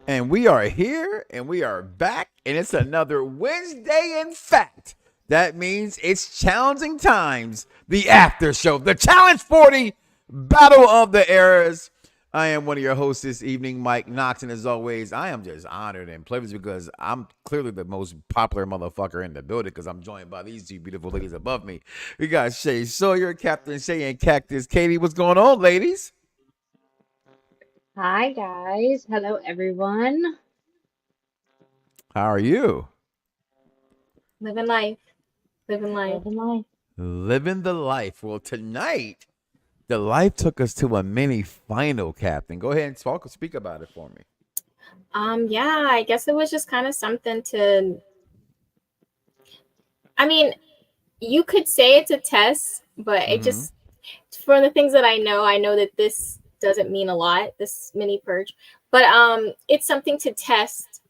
And we are here and we are back, and it's another Wednesday. In fact, that means it's challenging times. The after show, the Challenge 40 Battle of the Eras. I am one of your hosts this evening, Mike Knoxxx, and as always, I am just honored and privileged because I'm clearly the most popular motherfucker in the building because I'm joined by these two beautiful ladies above me. We got Shay, Sawyer, Captain Shay, and Cactus. Catie, what's going on, ladies? Hi guys. Hello everyone. How are you? Living life. Living life. Living life. Living the life. Well, tonight, the life took us to a mini final, Captain. Go ahead and speak about it for me. Yeah, I guess it was just kind of something to, I mean, you could say it's a test, but it Mm-hmm. just, for the things that I know that this doesn't mean a lot, this mini purge, but it's something to test.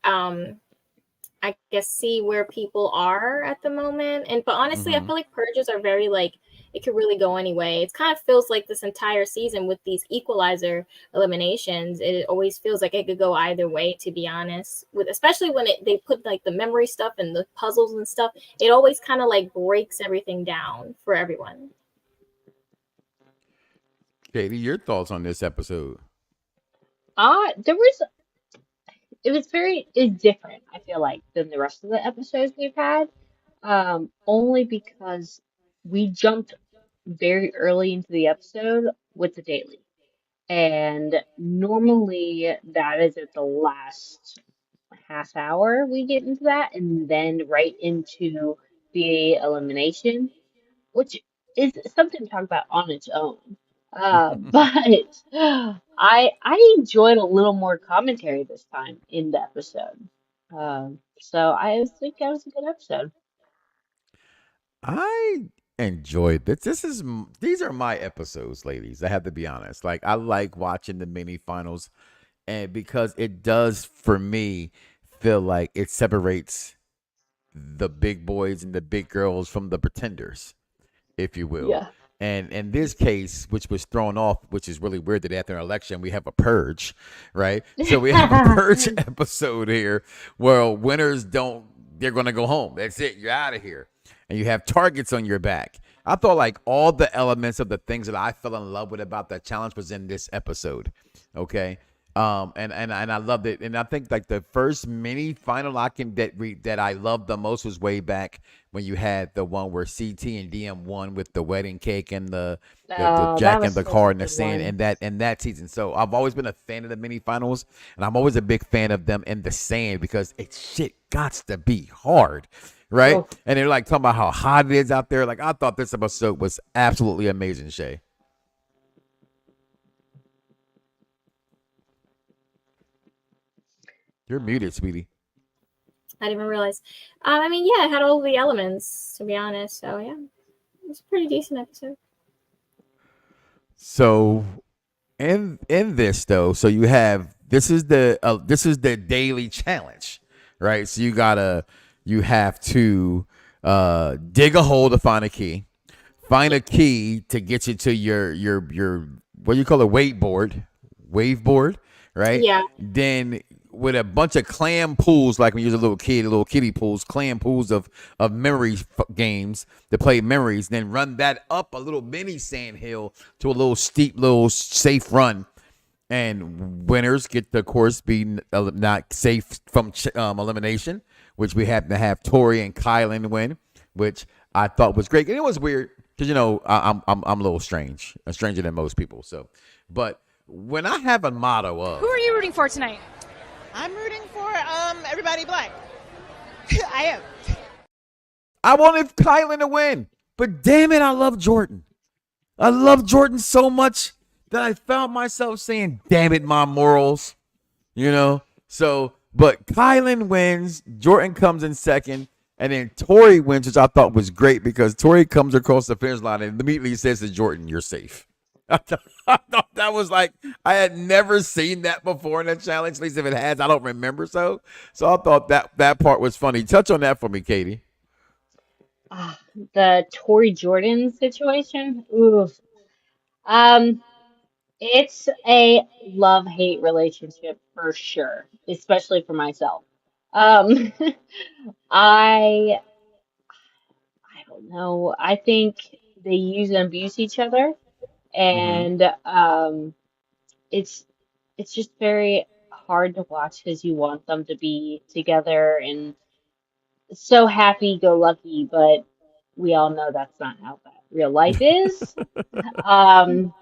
I guess see where people are at the moment. And but honestly, I Mm-hmm. feel like purges are very like it could really go anyway. It kind of feels like this entire season with these equalizer eliminations, it always feels like it could go either way, to be honest. With especially when they put like the memory stuff and the puzzles and stuff, it always kind of like breaks everything down for everyone. Katie, your thoughts on this episode? There was it's different, I feel like, than the rest of the episodes we've had. Only because we jumped very early into the episode with the daily. And normally that is at the last half hour we get into that and then right into the elimination, which is something to talk about on its own. But I enjoyed a little more commentary this time in the episode. So I think that was a good episode. I enjoyed this. These are my episodes, ladies. I have to be honest. Like I like watching the mini finals, and because it does for me feel like it separates the big boys and the big girls from the pretenders, if you will. Yeah. And in this case, which was thrown off, which is really weird that after an election we have a purge, right? So we have a purge episode here where winners don't, they're going to go home. That's it. You're out of here. And you have targets on your back. I thought like all the elements of the things that I fell in love with about that challenge was in this episode. Okay. And I loved it. And I think like the first mini final that I loved the most was way back when you had the one where CT and DM won with the wedding cake and the Oh, that Jack in was the such car a in the good sand one. and that season. So I've always been a fan of the mini finals, and I'm always a big fan of them in the sand because it's shit gots to be hard. Right? Oh, And they're like talking about how hot it is out there. Like I thought this episode was absolutely amazing, Shay. You're muted, sweetie. I didn't even realize. I mean, yeah, it had all the elements, to be honest. So yeah, it's a pretty decent episode. So in this though, so you have this is the daily challenge, right? So you have to dig a hole to find a key, find a key to get you to your what do you call it, wave board, right? Yeah, Then with a bunch of clam pools, like when you was a little kid, little kiddie pools, clam pools of memory games to play memories. Then run that up a little mini sand hill to a little steep, little safe run, and winners get the course be not safe from elimination, which we happen to have Tori and Kylan win, which I thought was great. And it was weird because I'm a little strange, stranger than most people. So, but when I have a motto Who of are you rooting for tonight? I'm rooting for everybody black. I am. I wanted Kylan to win, but damn it, I love Jordan. I love Jordan so much that I found myself saying, "Damn it, my morals," you know. So, but Kylan wins. Jordan comes in second, and then Tori wins, which I thought was great because Tori comes across the finish line and immediately says to Jordan, "You're safe." I thought that was like I had never seen that before in a challenge. At least if it has, I don't remember So I thought that part was funny. Touch on that for me, Katie. the Tory Jordan situation. Oof. Um, It's a love-hate relationship for sure, especially for myself. Um, I I don't know. I think they use and abuse each other, Mm-hmm. and it's it's just very hard to watch because you want them to be together and so happy-go-lucky, but we all know that's not how that real life is. Um,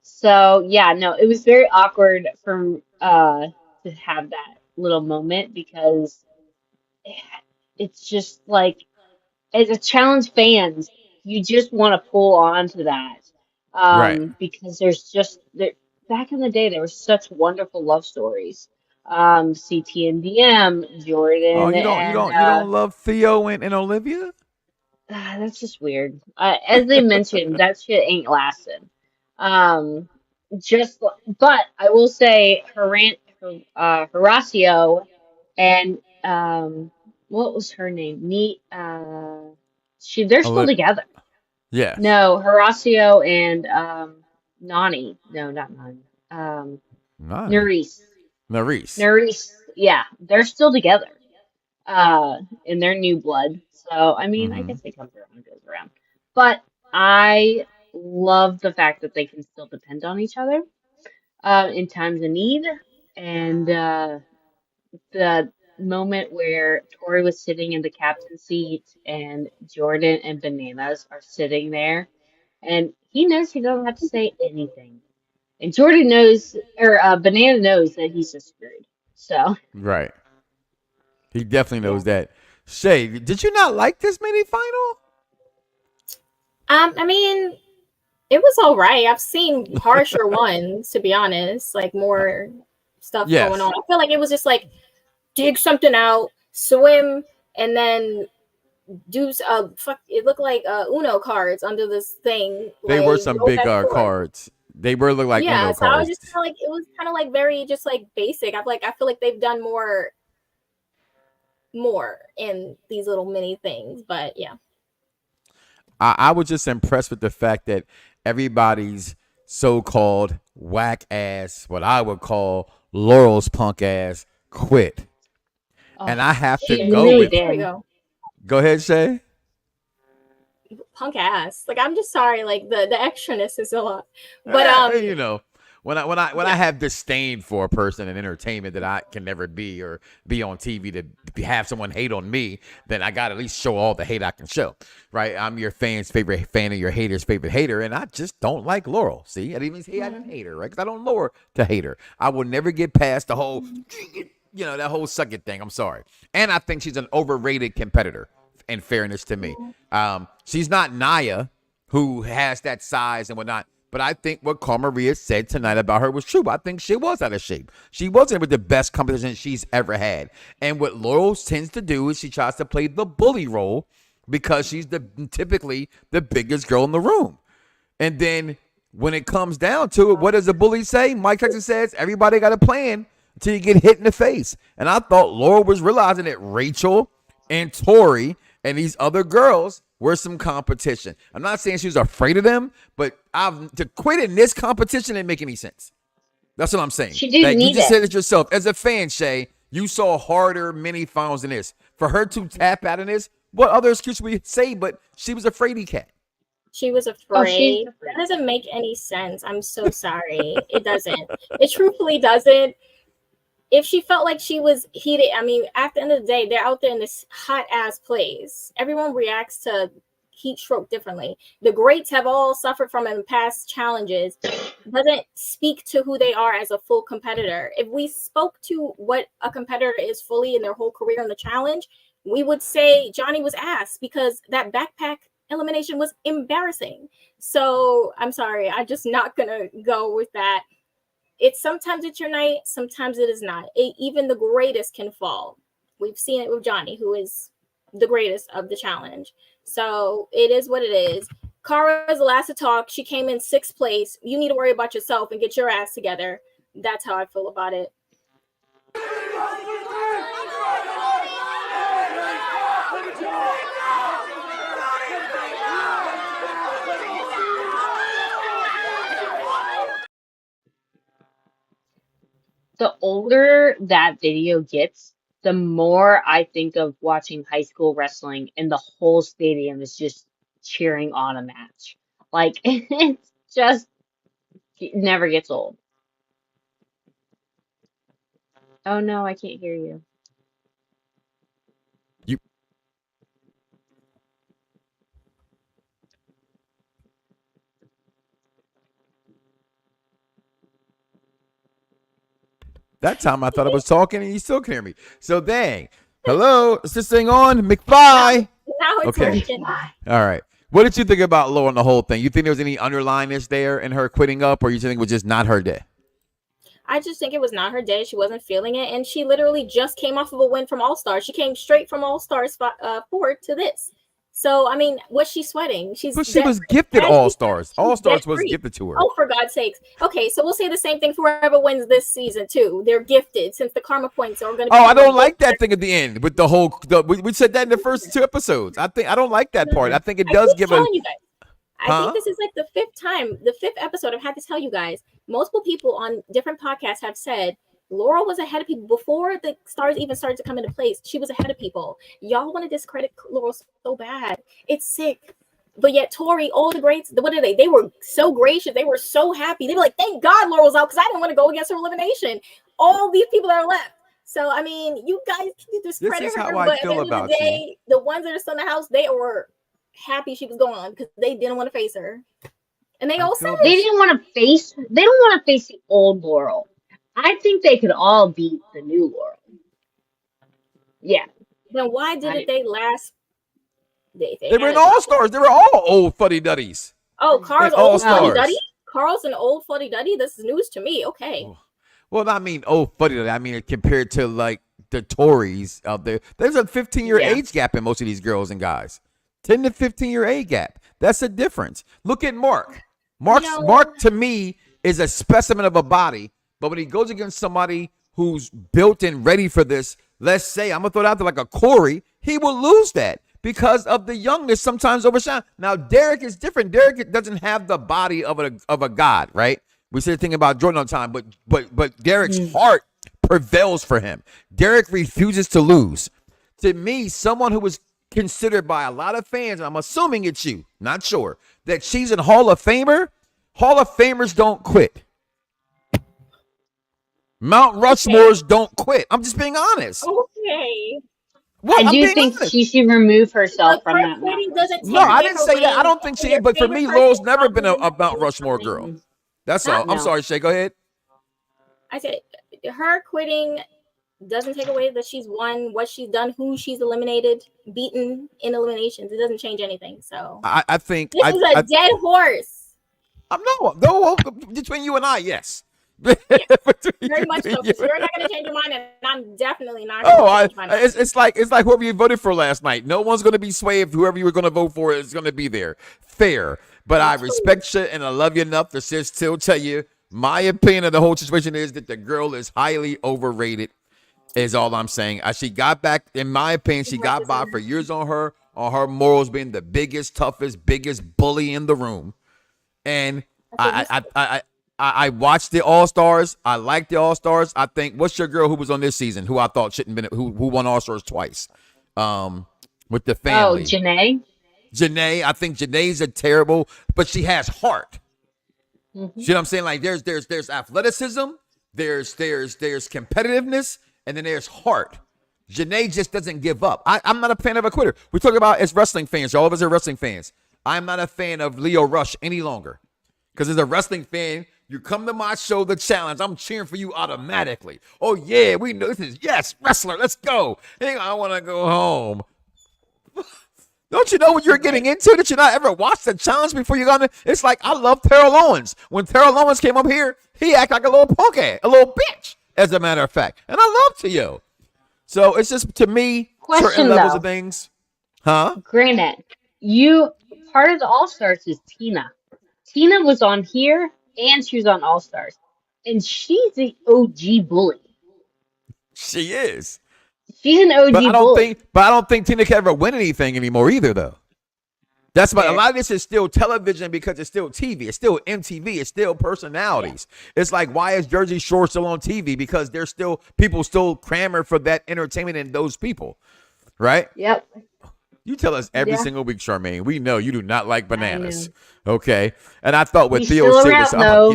so yeah, no, it was very awkward for to have that little moment because it's just like as a challenge fans, you just want to pull on to that. Right. Because there's just there back in the day there were such wonderful love stories. CT and DM, Oh, Jordan and you don't love Theo and Olivia? that's just weird. As they mentioned, that shit ain't lasting. Um, but I will say, Horacio and what was her name? They're still Oli- together. yes. No, Horacio and Nani. No, not Nani. Um, Nani. Nerys. Maurice. Nerys. Yeah, they're still together. In their new blood. So, I mean, I Mm-hmm. guess it comes around and goes around. But I love the fact that they can still depend on each other in times of need. And the moment where Tori was sitting in the captain's seat and Jordan and Bananas are sitting there, and he knows he doesn't have to say anything. And Jordan knows, or Banana knows that he's just screwed. So, Right. He definitely yeah. knows that. Shay, did you not like this mini final? I mean, it was all right. I've seen harsher ones, to be honest, like more stuff going Yes. on. I feel like it was just like dig something out, swim, and then do fuck. It looked like Uno cards under this thing. They Like were some roll big back and forth. cards. They were look like Yeah, Uno so I was cards. just kind of like it was kind of like very just like basic. I feel like they've done more in these little mini things, but yeah. I was just impressed with the fact that everybody's so-called whack ass, what I would call Laurel's punk ass, quit. Oh, And I have to she go really with. There we did. go. Go ahead, Shay. Punk ass. Like I'm just sorry. Like the extraness is a lot, but You know, when I yeah. have disdain for a person in entertainment that I can never be or be on TV to have someone hate on me, then I got to at least show all the hate I can show, right? I'm your fan's favorite fan and your hater's favorite hater, and I just don't like Laurel. See, I didn't even say I didn't hate her, right? Because I don't know her to hate her. I will never get past the whole, that whole suck it thing. I'm sorry, and I think she's an overrated competitor. In fairness to me, she's not Naya, who has that size and whatnot. But I think what Carl Maria said tonight about her was true. I think she was out of shape. She wasn't with the best competition she's ever had. And what Laurel tends to do is she tries to play the bully role because she's typically the biggest girl in the room. And then when it comes down to it, what does the bully say? Mike Knoxxx says everybody got a plan until you get hit in the face. And I thought Laurel was realizing that Rachel and Tori and these other girls were some competition. I'm not saying she was afraid of them, but to quit in this competition didn't make any sense. That's what I'm saying. She didn't Like you need just it. said it yourself. As a fan, Shay, you saw harder mini finals than this. For her to tap out in this, what other excuse we say? But she was a fraidy cat. She was Oh, she's afraid. the That freak. doesn't make any sense. I'm so sorry. It doesn't. It truthfully doesn't. If she felt like she was heated, I mean, at the end of the day, they're out there in this hot ass place. Everyone reacts to heat stroke differently. The greats have all suffered from in past challenges. Doesn't speak to who they are as a full competitor. If we spoke to what a competitor is fully in their whole career in the challenge, we would say Johnny was ass because that backpack elimination was embarrassing. So I'm sorry, I'm just not gonna go with that. Sometimes it's your night, sometimes it is not. Even the greatest can fall. We've seen it with Johnny, who is the greatest of the challenge. So it is what it is. Cara is the last to talk. She came in sixth place. You need to worry about yourself and get your ass together. That's how I feel about it. the older that video gets, the more I think of watching high school wrestling and the whole stadium is just cheering on a match. Like, it's just, it never gets old. Oh no, I can't hear you. You that time I thought I was talking and you still can hear me. So dang. Hello, is this thing on? McFly. Now it's Okay. working. All right. What did you think about Laura and the whole thing? You think there was any underlyingness there in her quitting up, or you think it was just not her day? I just think it was not her day. She wasn't feeling it, and she literally just came off of a win from All Stars. She came straight from All Stars 4 to this. So I mean, what's she sweating? She was gifted All Stars. All Stars was gifted to her. Oh, for God's sakes! Okay, so we'll say the same thing for whoever wins this season too. They're gifted since the karma points are going to. Oh, I don't like that thing at the end with the whole. We said that in the first 2 episodes. I don't like that part. I think it does give a. You guys. I think this is like the fifth episode. I've had to tell you guys. Multiple people on different podcasts have said Laurel was ahead of people before the stars even started to come into place. She was ahead of people. Y'all want to discredit Laurel so bad. It's sick. But yet Tori, all the greats, what are they? They were so gracious. They were so happy. They were like, thank God Laurel's out because I didn't want to go against her elimination. All these people that are left. So, I mean, you guys can discredit her. This is how but I feel about the day, the ones that are still in the house, they were happy she was gone because they didn't want to face her. And they all said they don't want to face the old Laurel. I think they could all beat the new Laurel. Yeah. Then why didn't they last? They were in All Stars. They were all old fuddy duddies. Oh, Carl's old fuddy duddy. Carl's an old fuddy duddy. This is news to me. Okay. Well, I mean old fuddy duddy. I mean compared to like the Tories out there. There's a 15-year age gap in most of these girls and guys. 10 to 15-year age gap. That's the difference. Look at Mark. Mark to me is a specimen of a body. But when he goes against somebody who's built and ready for this, let's say, I'm going to throw it out there like a Corey, he will lose that because of the youngness sometimes overshine. Now, Derek is different. Derek doesn't have the body of a god, right? We said the thing about Jordan all the time, but Derek's heart prevails for him. Derek refuses to lose. To me, someone who was considered by a lot of fans, and I'm assuming it's you, not sure, that she's a Hall of Famer. Hall of Famers don't quit. Mount Rushmores don't quit. I'm just being honest. Okay. What? I do think she should remove herself from that. No, I didn't say that. I don't think she. But for me, Laurel's never been a Mount Rushmore girl. That's all. I'm sorry, Shay. Go ahead. I said her quitting doesn't take away that she's won, what she's done, who she's eliminated, beaten in eliminations. It doesn't change anything. So I think this is a dead horse. I'm no between you and I, yes. Very much so. You're not going to change your mind, and I'm definitely not. It's like whoever you voted for last night. No one's going to be swayed if whoever you were going to vote for is going to be there. Fair, but I respect you and I love you enough to still tell you my opinion of the whole situation is that the girl is highly overrated. Is all I'm saying. She got back, in my opinion, she got by for years on her morals being the biggest, toughest, biggest bully in the room, and I watched the All Stars. I liked the All Stars. I think what's your girl who was on this season who I thought shouldn't been who won All Stars twice, with the family. Oh, Janae. I think Janae's a terrible, but she has heart. Mm-hmm. You know what I'm saying? Like there's athleticism, there's competitiveness, and then there's heart. Janae just doesn't give up. I'm not a fan of a quitter. We talk about as wrestling fans. All of us are wrestling fans. I'm not a fan of Leo Rush any longer. Because as a wrestling fan, you come to my show, The Challenge, I'm cheering for you automatically. Oh, yeah, we know this is, yes, wrestler, let's go. Hey, I want to go home. Don't you know what you're getting into? Did you not ever watch The Challenge before you got in? It's like, I love Terrell Owens. When Terrell Owens came up here, he acted like a little punk ass, a little bitch, as a matter of fact. And I love Tio. So it's just, to me, certain levels of things. Huh? Granted, part of the All-Stars is Tina. Tina was on here, and she was on All Stars, and she's the OG bully. She is. She's an OG bully. But I don't think Tina can ever win anything anymore either, though. That's why a Fair. lot of this is still television because it's still TV. It's still MTV. It's still personalities. It's like, why is Jersey Shore still on TV? Because there's still people still clamor for that entertainment and those people, right? Yep. You tell us every Yeah. single week, Charmaine. We know you do not like I know. bananas. Okay. And I thought what He's Theo still said around, was, though.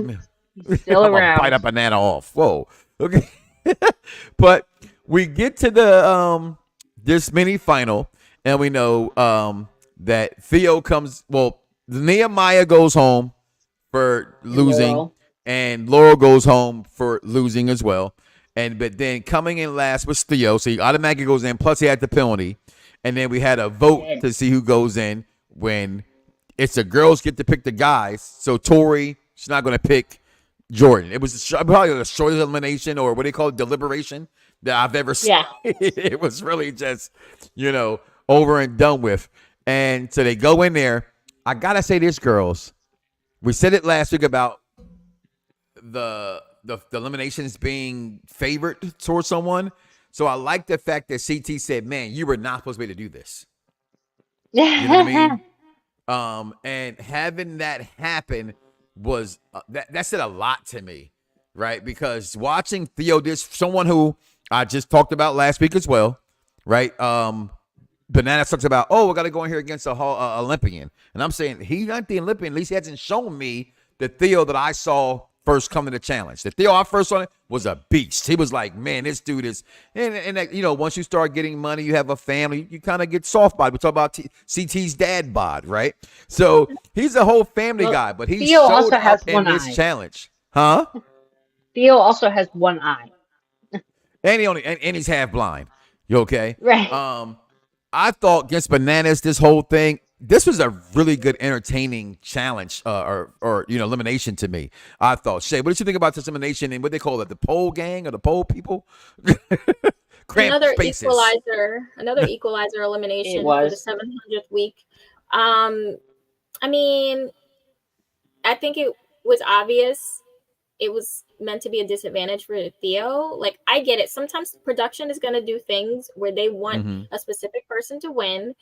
He's still I'm gonna bite a around. banana off. Whoa. Okay. But we get to the this mini final, and we know that Theo comes. Well, Nehemiah goes home for And losing, Laurel. and Laurel goes home for losing as well. And but then coming in last was Theo, so he automatically goes in. Plus, he had the penalty, and then we had a vote Did. to see who goes in. When it's the girls get to pick the guys, so Tori, she's not going to pick Jordan. It was probably the shortest elimination, or what do they call it, deliberation, that I've ever seen. Yeah. It was really just, over and done with. And so they go in there. I gotta say this, girls. We said it last week about the eliminations being favored towards someone. So I like the fact that CT said, "Man, you were not supposed to be able to do this." You know what I mean? And having that happen was that said a lot to me, right? Because watching Theo, this someone who I just talked about last week as well, right? Banana talks about, we got to go in here against a Olympian, and I'm saying he's not the Olympian. At least he hasn't shown me the Theo that I saw first come to the challenge. The Theo I first saw was a beast. He was like, man, this dude is, and once you start getting money, you have a family, you kind of get soft bod. We talk about CT's dad bod, right? So he's a whole family guy, but he Theo showed also has up in one this eye. challenge, huh? Theo also has one eye. And he's half blind. You okay? Right. I thought against Bananas, this whole thing, this was a really good, entertaining challenge or elimination to me. I thought. Shay, what did you think about this elimination and what they call it, the pole gang or the pole people? Another spaces. equalizer elimination It for the was. 700th week. I mean, I think it was obvious it was meant to be a disadvantage for Theo. Like, I get it. Sometimes production is going to do things where they want a specific person to win.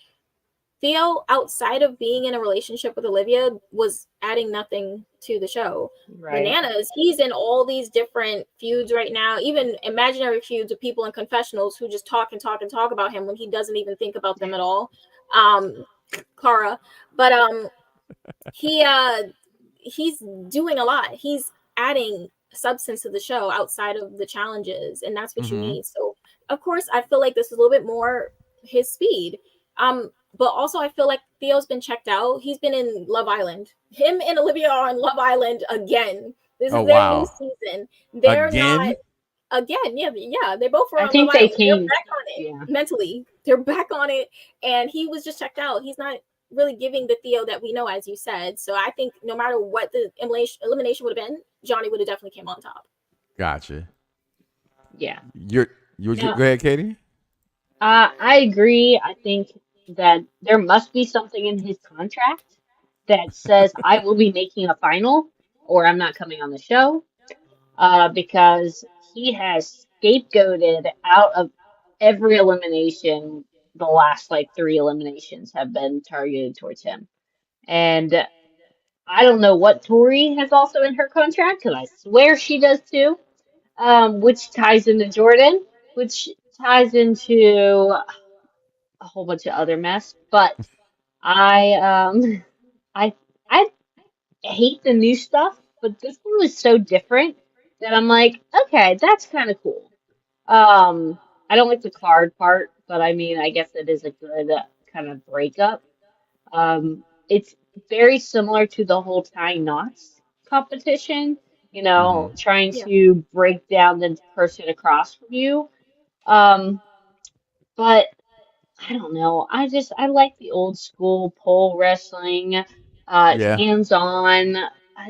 Theo, outside of being in a relationship with Olivia, was adding nothing to the show. Right. Bananas, he's in all these different feuds right now, even imaginary feuds of people in confessionals who just talk and talk and talk about him when he doesn't even think about them at all. Cara. But he's doing a lot. He's adding substance to the show outside of the challenges, and that's what you need. So of course I feel like this is a little bit more his speed, but also I feel like Theo's been checked out. He's been in Love Island. Him and Olivia are on Love Island again. This is their new season. They're not again. Yeah, they both were on I think Love they Island. came. They're back on it. Yeah. Mentally, they're back on it, and he was just checked out. He's not really giving the Theo that we know, as you said. So I think no matter what the elimination would have been, Johnny would have definitely came on top. Gotcha. Yeah. Go ahead, Catie. I agree. I think that there must be something in his contract that says I will be making a final or I'm not coming on the show. Because he has scapegoated out of every elimination. The last 3 eliminations have been targeted towards him. And I don't know what Tori has also in her contract, because I swear she does too, which ties into Jordan, which ties into a whole bunch of other mess. But I I hate the new stuff, but this one was so different that I'm like, okay, that's kind of cool. I don't like the card part, but I mean, I guess it is a good kind of breakup. It's very similar to the whole tying knots competition, trying to break down the person across from you. But I don't know. I like the old school pole wrestling. It's Yeah. hands-on.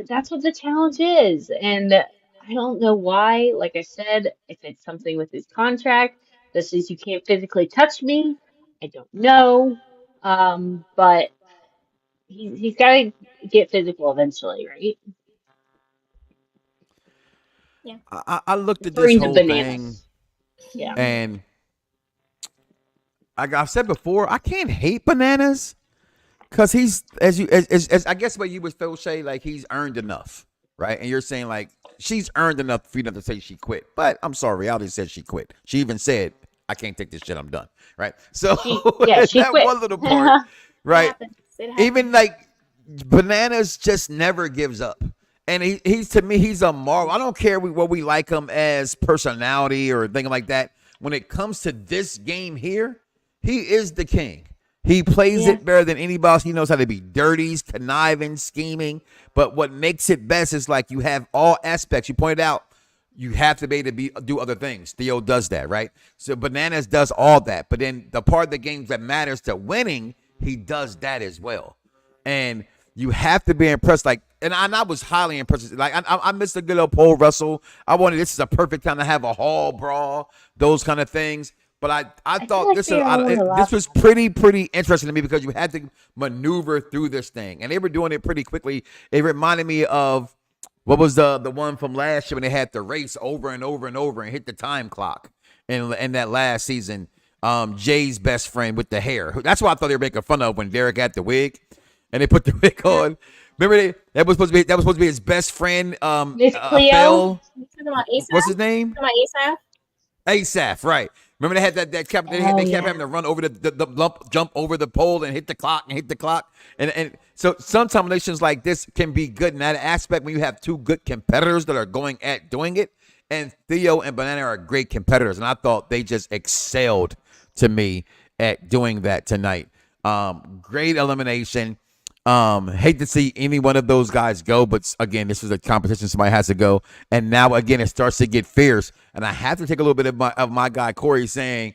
That's what the challenge is. And I don't know why, like I said, if it's something with his contract that says you can't physically touch me. I don't know. But he's got to get physical eventually, right? Yeah. I looked at this Referring to whole thing, bananas. Yeah. and like I said before, I can't hate Bananas. Because he's as I guess what you would feel, Shay, like he's earned enough, right? And you're saying like she's earned enough for you not to say she quit. But I'm sorry, reality said she quit. She even said, "I can't take this shit. I'm done." Right? So She that quit. one little part, right? It happens. Even like Bananas just never gives up. And he's to me, he's a marvel. I don't care what we like him as personality or anything like that. When it comes to this game here, he is the king. He plays it better than anybody else. He knows how to be dirty, conniving, scheming. But what makes it best is like you have all aspects. You pointed out you have to be able to do other things. Theo does that, right? So Bananas does all that. But then the part of the game that matters to winning, he does that as well. And you have to be impressed. Like, and I was highly impressed. Like, I missed a good old pole wrestle. I wanted this is a perfect time to have a hall brawl, those kind of things. But I thought this was pretty interesting to me because you had to maneuver through this thing, and they were doing it pretty quickly. It reminded me of what was the one from last year when they had to race over and over and over and hit the time clock in that last season. Jay's best friend with the hair. That's what I thought they were making fun of when Derek had the wig, and they put the wig on. Remember that was supposed to be his best friend. Miss Cleo. What's his name? Asaph. Asaph, right? Remember they had they kept having to run over the lump, jump over the pole and hit the clock and so some combinations like this can be good in that aspect when you have two good competitors that are going at doing it. And Theo and Banana are great competitors, and I thought they just excelled to me at doing that tonight. Great elimination. Hate to see any one of those guys go, but again, this is a competition somebody has to go. And now again, it starts to get fierce. And I have to take a little bit of my guy Corey saying,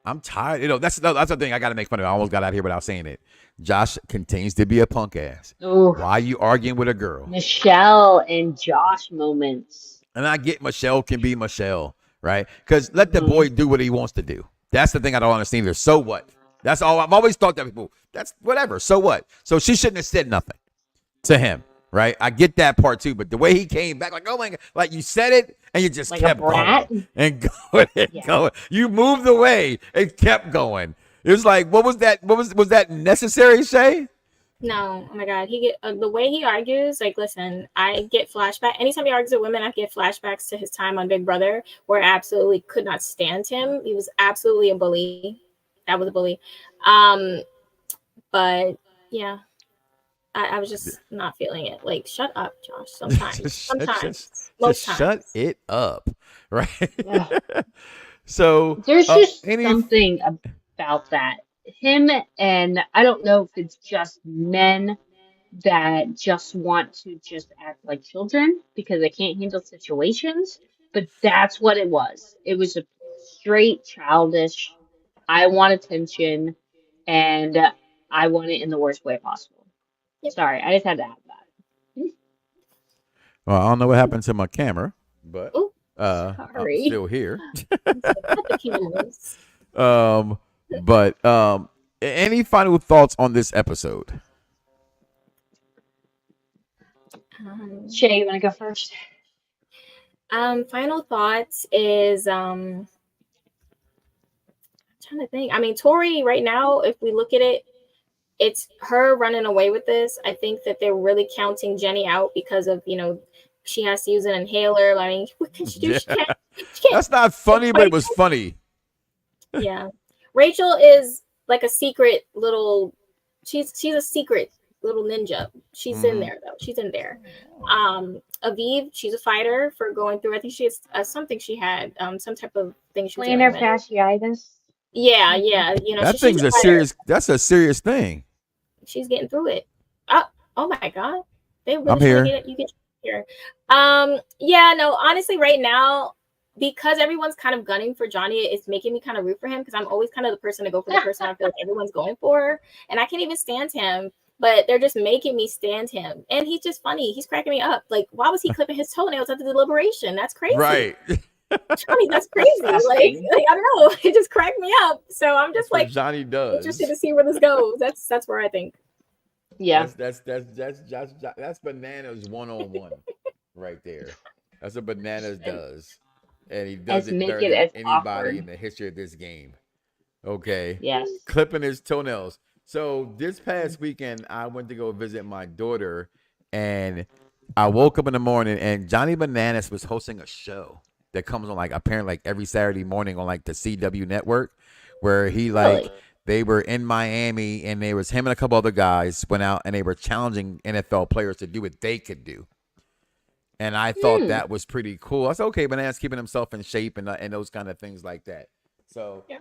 I'm tired. That's the thing I got to make fun of. I almost got out here without saying it. Josh continues to be a punk ass. Ooh. Why are you arguing with a girl? Michelle and Josh moments. And I get Michelle can be Michelle, right? Because let the boy do what he wants to do. That's the thing I don't understand either. So what? That's all. I've always thought that people, that's whatever. So what? So she shouldn't have said nothing to him, right? I get that part too. But the way he came back, like, oh my God, like you said it and you just like kept going and going and going. You moved away and kept going. It was like, what was that? Was that necessary, Shay? No, oh my God, the way he argues. Like, listen, I get flashback. Anytime he argues with women, I get flashbacks to his time on Big Brother, where I absolutely could not stand him. He was absolutely a bully. That was a bully. But yeah, I was just not feeling it. Like, shut up, Josh. Sometimes, most times. Shut it up, right? Yeah. So there's just something about that. Him and I don't know if it's just men that just want to just act like children because they can't handle situations, but that's what it was. It was a straight childish. I want attention, and I want it in the worst way possible. Yep. Sorry, I just had to add that. Well, I don't know what happened to my camera, but I'm sorry. still here. But any final thoughts on this episode? Shay, you want to go first? Final thoughts is I'm trying to think. I mean, Tori right now, if we look at it, it's her running away with this. I think that they're really counting Jenny out because of, she has to use an inhaler. I mean, what can she do? She can't. That's not funny, but it was funny. Yeah. Rachel is like a secret little, she's a secret little ninja. She's in there though. She's in there. Aviv, she's a fighter for going through. I think she has something she had, some type of thing she was plantar fasciitis. Yeah. That thing's a serious. That's a serious thing. She's getting through it. Oh my God. They really I'm here. You get here. Yeah. No. Honestly, right now, because everyone's kind of gunning for Johnny, it's making me kind of root for him because I'm always kind of the person to go for the person I feel like everyone's going for, and I can't even stand him. But they're just making me stand him. And he's just funny. He's cracking me up. Like, why was he clipping his toenails at the deliberation? That's crazy. Right. Johnny, that's crazy. Like, I don't know. It just cracked me up. So I'm just that's like Johnny does. Interested to see where this goes. That's where I think. Yeah. That's Bananas 101 right there. That's what Bananas does. And he does it better than anybody in the history of this game. Okay. Yes. Clipping his toenails. So this past weekend, I went to go visit my daughter, and I woke up in the morning, and Johnny Bananas was hosting a show that comes on like apparently like every Saturday morning on like the CW network, where he like Really? they were in Miami, and there was him and a couple other guys went out, and they were challenging NFL players to do what they could do. And I thought Hmm. that was pretty cool. I said, okay, Bananas keeping himself in shape and those kind of things like that. So Yeah.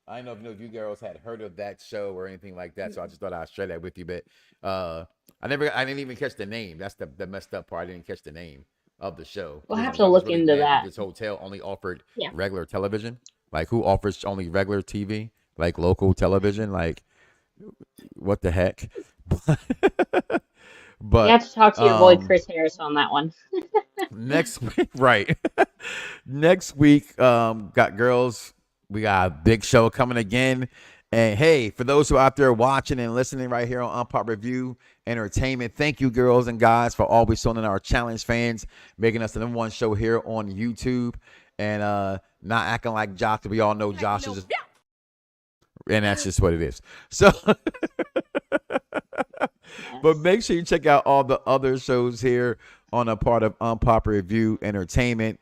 I don't know if you girls had heard of that show or anything like that. So I just thought I'd share that with you. But I didn't even catch the name. That's the messed up part. I didn't catch the name of the show. We'll have Because to I was look really into mad that that. this hotel only offered Yeah. regular television. Like, who offers only regular TV? Like local television? Like, what the heck? You But have to talk to your boy Chris Harris on that one. next week, right? Next week, got girls. We got a big show coming again. And hey, for those who are out there watching and listening right here on Unpop Review Entertainment, thank you, girls and guys, for always showing our challenge fans, making us the #1 show here on YouTube, and not acting like Josh. We all know Josh is, and that's just what it is. So. But make sure you check out all the other shows here on a part of Unpop Review Entertainment.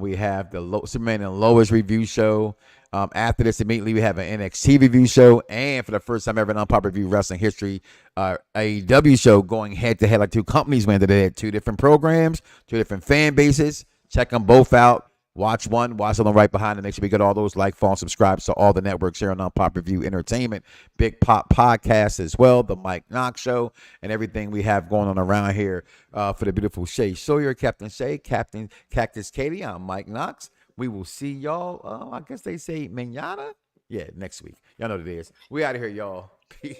We have the Superman and Lois review show. After this, immediately we have an NXT review show, and for the first time ever in Unpop Review Wrestling history, AEW show going head to head like two companies went. They had two different programs, two different fan bases. Check them both out. Watch one, watch the one right behind it. Make sure we get all those like, follow, and subscribe to all the networks here on Unpop Review Entertainment, Big Pop Podcast as well, the Mike Knoxxx Show, and everything we have going on around here for the beautiful Shay, Sawyer, Captain Shay, Captain Cactus, Catie. I'm Mike Knoxxx. We will see y'all. I guess they say manana. Yeah, next week. Y'all know what it is. We out of here, y'all. Peace.